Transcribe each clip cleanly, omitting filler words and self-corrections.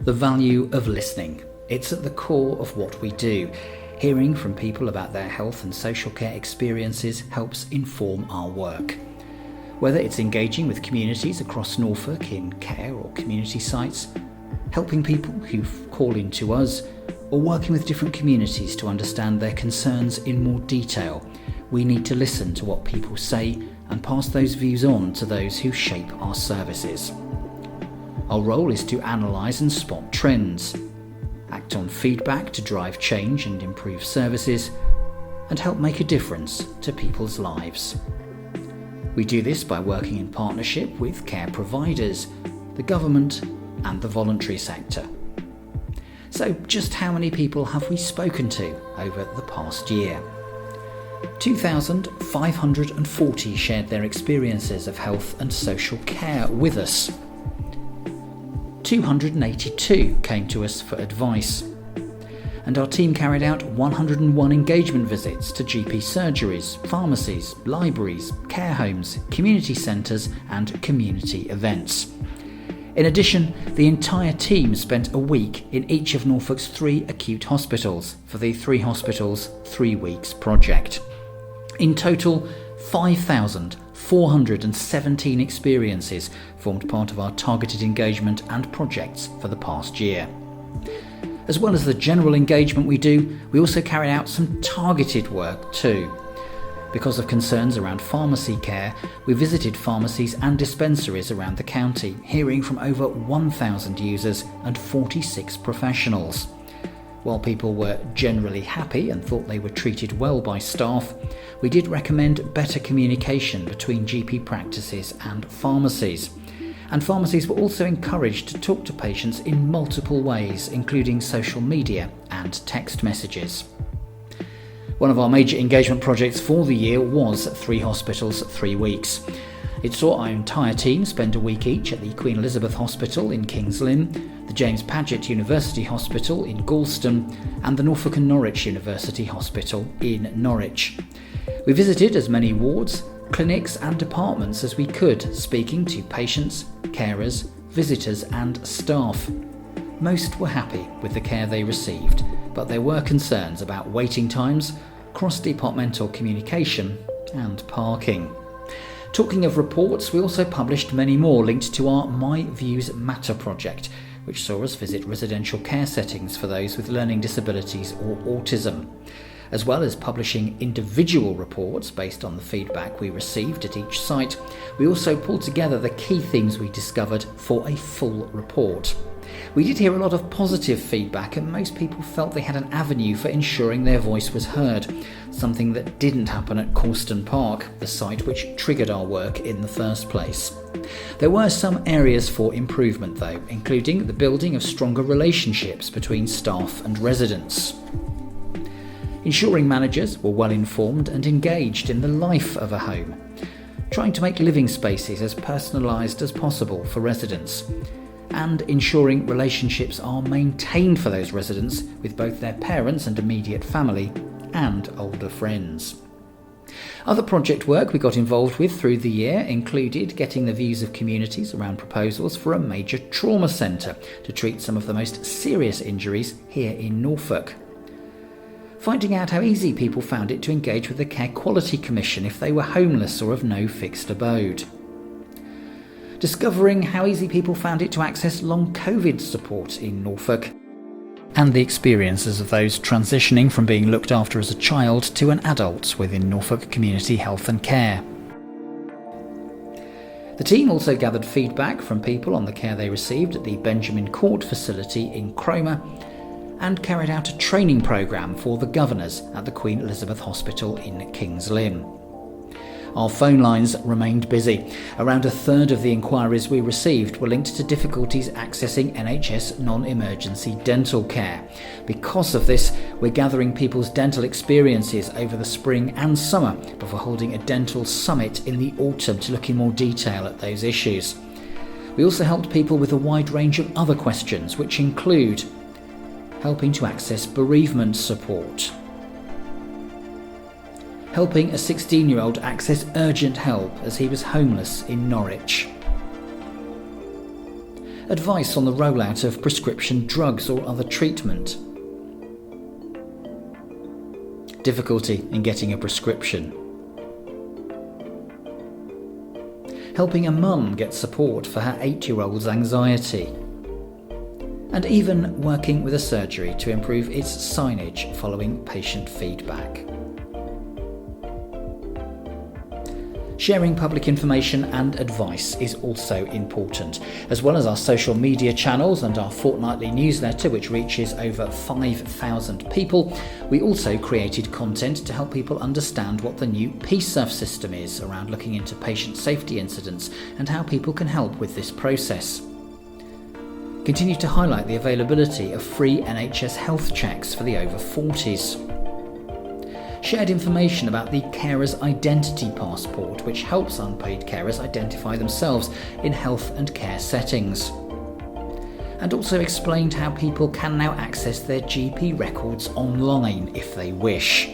The value of listening. It's at the core of what we do. Hearing from people about their health and social care experiences helps inform our work. Whether it's engaging with communities across Norfolk in care or community sites, helping people who call in to us, or working with different communities to understand their concerns in more detail, we need to listen to what people say and pass those views on to those who shape our services. Our role is to analyse and spot trends, act on feedback to drive change and improve services, and help make a difference to people's lives. We do this by working in partnership with care providers, the government, and the voluntary sector. So just how many people have we spoken to over the past year? 2,540 shared their experiences of health and social care with us. 282 came to us for advice. And our team carried out 101 engagement visits to GP surgeries, pharmacies, libraries, care homes, community centres and community events. In addition, the entire team spent a week in each of Norfolk's 3 acute hospitals for the 3 Hospitals 3 Weeks project. In total, 5,417 experiences formed part of our targeted engagement and projects for the past year. As well as the general engagement we do, we also carry out some targeted work too. Because of concerns around pharmacy care, we visited pharmacies and dispensaries around the county, hearing from over 1,000 users and 46 professionals. While people were generally happy and thought they were treated well by staff, we did recommend better communication between GP practices and pharmacies. And pharmacies were also encouraged to talk to patients in multiple ways, including social media and text messages. One of our major engagement projects for the year was 3 Hospitals 3 Weeks. It saw our entire team spend a week each at the Queen Elizabeth Hospital in Kings Lynn, the James Paget University Hospital in Galston, and the Norfolk and Norwich University Hospital in Norwich. We visited as many wards, clinics and departments as we could, speaking to patients, carers, visitors and staff. Most were happy with the care they received, but there were concerns about waiting times, cross-departmental communication and parking. Talking of reports, we also published many more linked to our My Views Matter project, which saw us visit residential care settings for those with learning disabilities or autism. As well as publishing individual reports based on the feedback we received at each site, we also pulled together the key things we discovered for a full report. We did hear a lot of positive feedback, and most people felt they had an avenue for ensuring their voice was heard, something that didn't happen at Causton Park, the site which triggered our work in the first place. There were some areas for improvement though, including the building of stronger relationships between staff and residents. Ensuring managers were well informed and engaged in the life of a home. Trying to make living spaces as personalised as possible for residents. And ensuring relationships are maintained for those residents with both their parents and immediate family and older friends. Other project work we got involved with through the year included getting the views of communities around proposals for a major trauma centre to treat some of the most serious injuries here in Norfolk. Finding out how easy people found it to engage with the Care Quality Commission if they were homeless or of no fixed abode. Discovering how easy people found it to access long COVID support in Norfolk, and the experiences of those transitioning from being looked after as a child to an adult within Norfolk Community Health and Care. The team also gathered feedback from people on the care they received at the Benjamin Court facility in Cromer, and carried out a training programme for the governors at the Queen Elizabeth Hospital in Kings Lynn. Our phone lines remained busy. Around a third of the inquiries we received were linked to difficulties accessing NHS non-emergency dental care. Because of this, we're gathering people's dental experiences over the spring and summer before holding a dental summit in the autumn to look in more detail at those issues. We also helped people with a wide range of other questions, which include helping to access bereavement support, helping a 16-year-old access urgent help as he was homeless in Norwich, advice on the rollout of prescription drugs or other treatment, difficulty in getting a prescription, helping a mum get support for her 8-year-old's anxiety, and even working with a surgery to improve its signage following patient feedback. Sharing public information and advice is also important, as well as our social media channels and our fortnightly newsletter, which reaches over 5,000 people. We also created content to help people understand what the new PSUF system is around looking into patient safety incidents and how people can help with this process. Continue to highlight the availability of free NHS health checks for the over 40s. Shared information about the Carer's Identity Passport, which helps unpaid carers identify themselves in health and care settings. And also explained how people can now access their GP records online if they wish.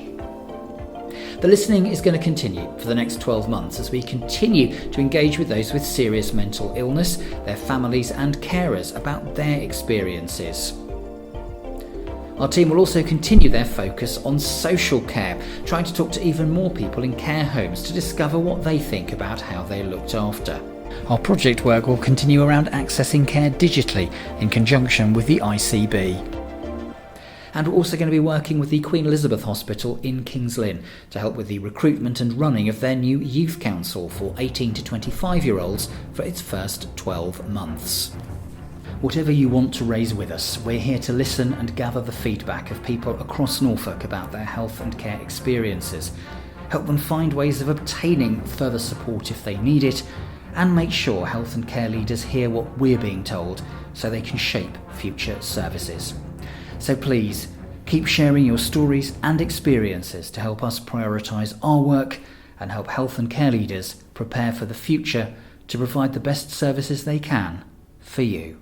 The listening is going to continue for the next 12 months as we continue to engage with those with serious mental illness, their families and carers about their experiences. Our team will also continue their focus on social care, trying to talk to even more people in care homes to discover what they think about how they're looked after. Our project work will continue around accessing care digitally in conjunction with the ICB. And we're also going to be working with the Queen Elizabeth Hospital in Kings Lynn to help with the recruitment and running of their new youth council for 18 to 25-year-olds for its first 12 months. Whatever you want to raise with us, we're here to listen and gather the feedback of people across Norfolk about their health and care experiences, help them find ways of obtaining further support if they need it, and make sure health and care leaders hear what we're being told so they can shape future services. So please, keep sharing your stories and experiences to help us prioritise our work and help health and care leaders prepare for the future to provide the best services they can for you.